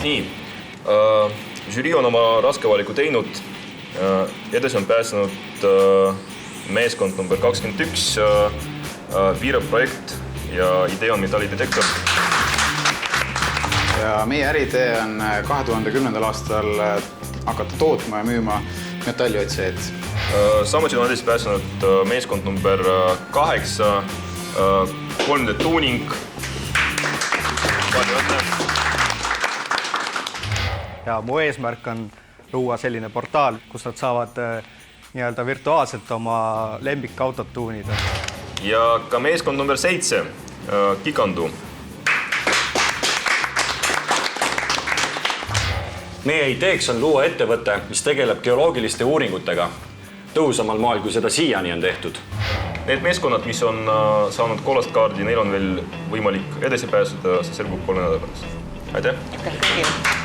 Nii, žürii on oma raske valiku teinud. Edasi on pääsenud meeskond number 21, Viirab projekt ja idee on metallidetektor. Ja meie äriidee on 2010. aastal hakata tootma ja müüma metalliotsijaid. Samuti on edasi pääsenud meeskond number 8, 3D tuuning. Palju õnne! Ja mu eesmärk on luua selline portaal, kus nad saavad nii-öelda virtuaalselt oma lemmikautot tuunida. Ja ka meeskond number 7, Gigandu. Meie ideeks on luua ettevõte, mis tegeleb geoloogiliste uuringutega tõhusamal maal, kui seda siiani on tehtud. Need meeskonnad, mis on saanud kollast kaardi, neil on veel võimalik edasi pääseda, see selgub 3 nädala pärast. Aitäh! Aitäh kõigile!